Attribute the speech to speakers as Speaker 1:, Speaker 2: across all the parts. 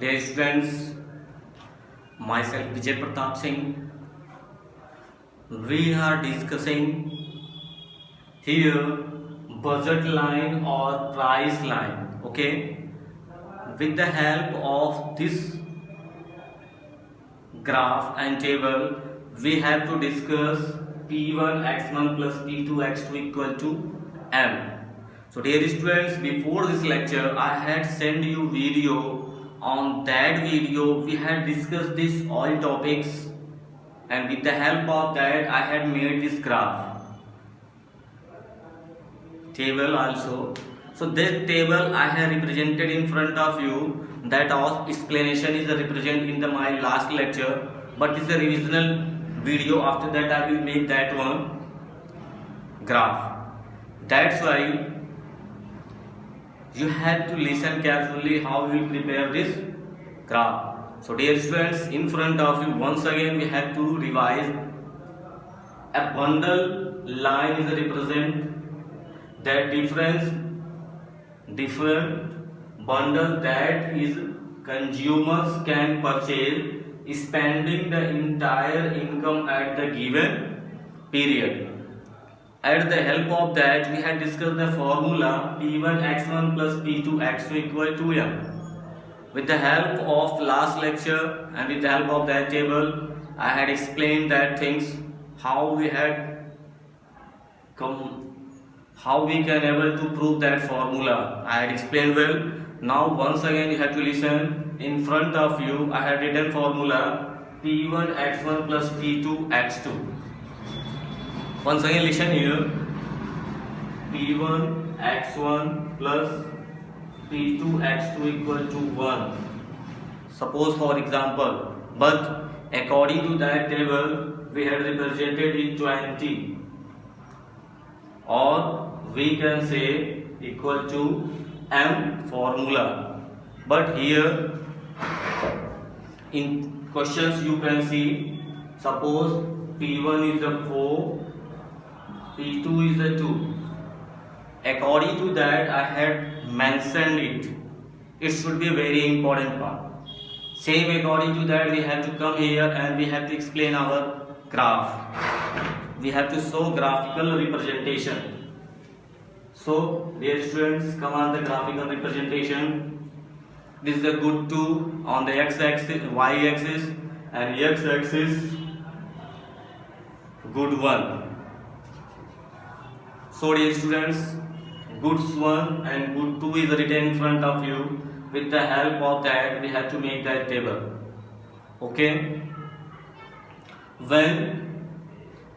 Speaker 1: Dear students, myself Vijay Pratap Singh. We are discussing here budget line or price line. Okay, with the help of this graph and table, we have to discuss P1 x1 plus P2 x2 equal to m. So dear students, before this lecture I had sent you video. On that video we had discussed this all topics, and with the help of that I had made this graph table also. So this table I have represented in front of you. That explanation is represented in my last lecture, but it's a revisional video. After that I will make that one graph. That's why you have to listen carefully how we will prepare this graph. So dear students, in front of you once again we have to revise. A bundle line is represent that different bundle that is consumers can purchase spending the entire income at the given period. At the help of that we had discussed the formula P1 x1 plus P2 x2 equal to m. With the help of last lecture and with the help of that table I had explained that things, how we can able to prove that formula. I had explained well. Now once again you have to listen. In front of you I had written formula P1 x1 plus P2 x2. Once again listen here. P1 x1 plus P2 x2 equal to 1. Suppose for example, but according to that table we had represented it 20, or we can say equal to m formula. But here in questions you can see, suppose P1 is a 4, P2 is a 2. According to that I had mentioned it. It should be a very important part. Same according to that we have to come here and we have to explain our graph. We have to show graphical representation. So dear students, come on the graphical representation. This is a good 2 on the x-axis, y-axis, and x-axis good 1. So dear students, goods 1 and good 2 is written in front of you. With the help of that we have to make that table. Okay, when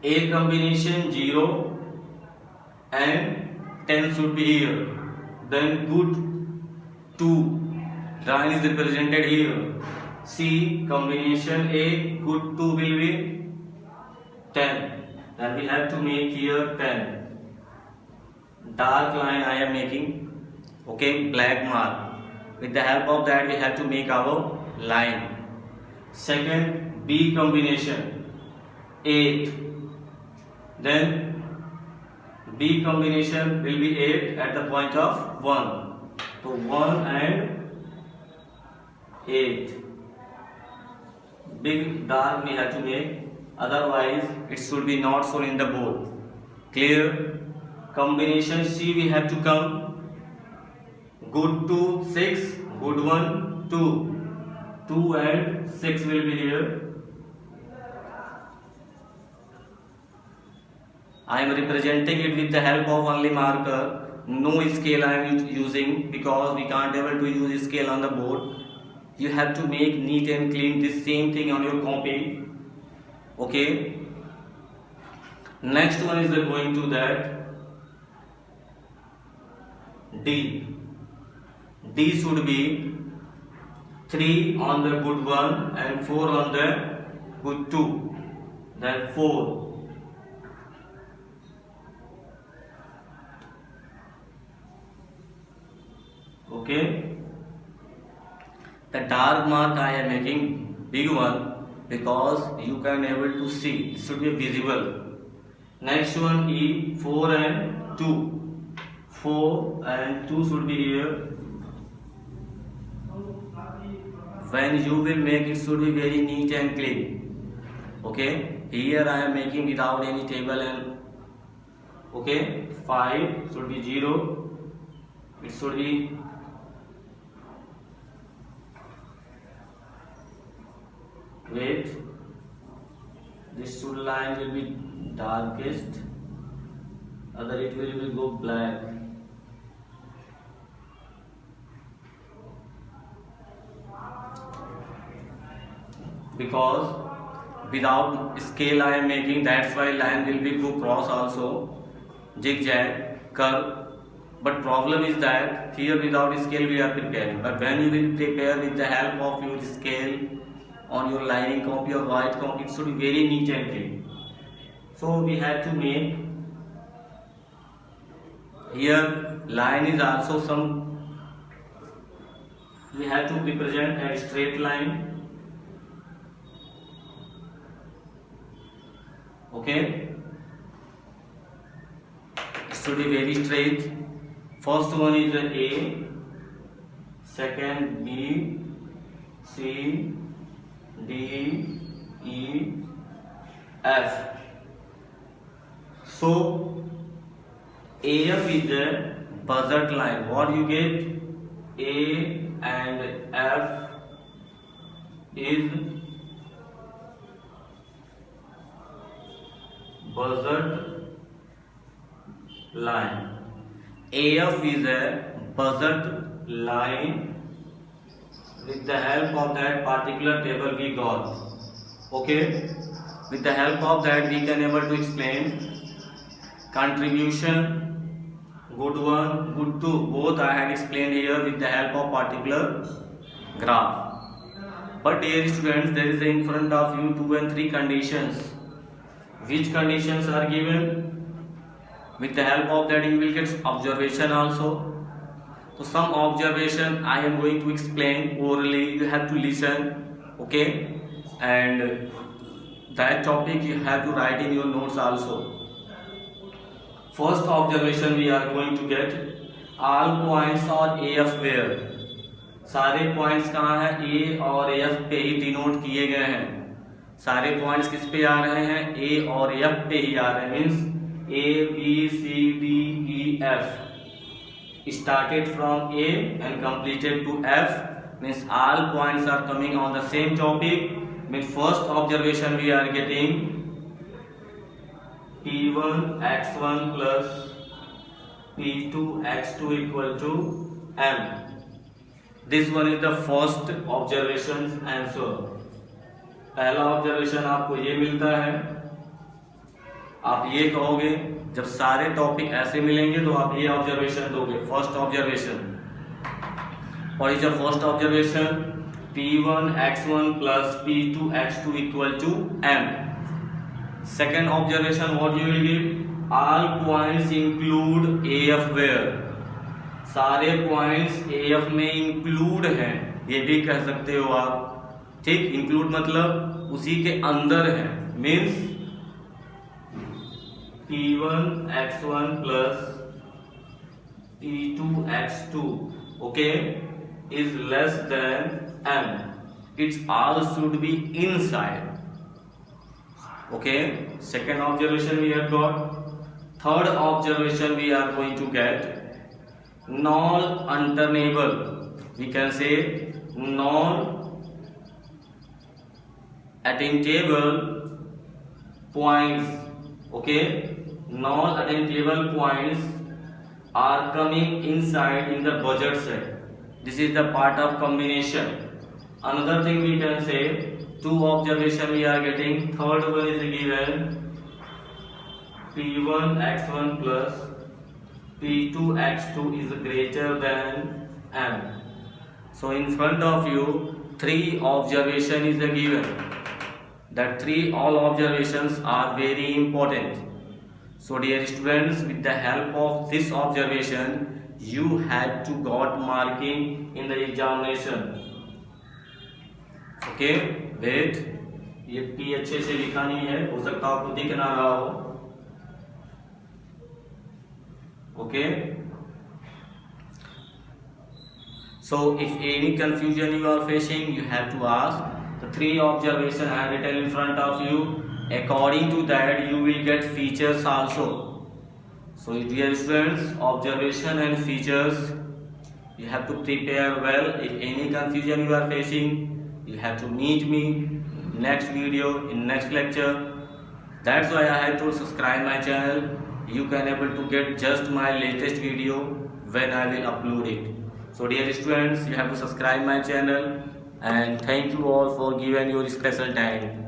Speaker 1: A combination 0 and 10 should be here, then good 2 line is represented here. C combination A good 2 will be 10, then we have to make here 10. Dark line I am making, okay, black mark. With the help of that we have to make our line. Second, B combination 8, then B combination will be 8 at the point of 1. So 1 and 8. Big dark we have to make, otherwise it should be not shown in the board. Clear? Combination C we have to come. Good 2, 6, good 1, 2. 2 and 6 will be here. I am representing it with the help of only marker. No scale I am using because we can't able to use scale on the board. You have to make neat and clean this same thing on your copy. Okay. Next one is going to that D. D should be 3 on the good 1 and 4 on the good 2. Then 4. Okay. The dark mark I am making big one because you can able to see. It should be visible. Next one E 4 and 2. 4 and 2 should be here. when you will make, it should be very neat and clean. Okay, here I am making without any table and okay. 5 should be 0. It should be wait. This should line will be darkest, other it will go black. Because without scale I am making, that's why line will be go cross also, zigzag, curve. But problem is that here without scale we are preparing. But when you will prepare with the help of your scale on your lining copy or white copy, it should be very neat and clean. So we have to make here line is also some, we have to represent a straight line. Okay, it should be very straight. First one is A, second B, C, D, E, F. So AF is a buzzard line. What you get? A and F is buzzard line. AF is a buzzard line. With the help of that particular table we got. Okay, with the help of that we can able to explain contribution, good one, good two, both I had explained here with the help of particular graph. But dear students, there is in front of you 2 and 3 conditions. Which conditions are given? With the help of that you will get observation also. So some observation I am going to explain orally, you have to listen, okay, and that topic you have to write in your notes also. First observation we are going to get, all points are AF where. सारे points कहाँ हैं? A और AF पे ही denote किए गए हैं. सारे points किस पे आ रहे हैं? A और F पे ही आ रहे हैं. Means A, B, C, D, E, F. Started from A and completed to F. Means all points are coming on the same topic. Means first observation we are getting P1 x1 plus P2 x2 equal to M. This one is the first observation answer. पहला observation आपको ये मिलता है. आप ये कहोगे, जब सारे टॉपिक ऐसे मिलेंगे तो आप ये ऑब्जर्वेशन दोगे. First observation, what is the first observation? P1 x1 plus P2 x2 equal to M. Second observation, what you will give? All points include AF where. सारे पॉइंट्स AF में इंक्लूड हैं, ये भी कह सकते हो आप. ठीक, इंक्लूड मतलब उसी के अंदर है. Means P1 x1 plus P2 x2 okay is less than M. It's all should be inside. Okay, second observation we have got. Third observation we are going to get non-alternable. We can say non-attainable points. Okay, non-attainable points are coming inside in the budget set. This is the part of combination. Another thing we can say, two observation we are getting. Third one is given P1 x1 plus P2 x2 is greater than M. So in front of you 3 observation is given. That 3 all observations are very important. So dear students, with the help of this observation you had to got marking in the examination. Okay, wait, ये P अच्छे से लिखा नहीं है, हो सकता आपको दिख ना रहा हो. Okay, So if any confusion you are facing, you have to ask. The 3 observation I have written in front of you. According to that, you will get features also. So dear students, observation and features, you have to prepare well. If any confusion you are facing, you have to meet me next video in next lecture. That's why I have to subscribe my channel. You can able to get just my latest video when I will upload it. So dear students, you have to subscribe my channel, and thank you all for giving your special time.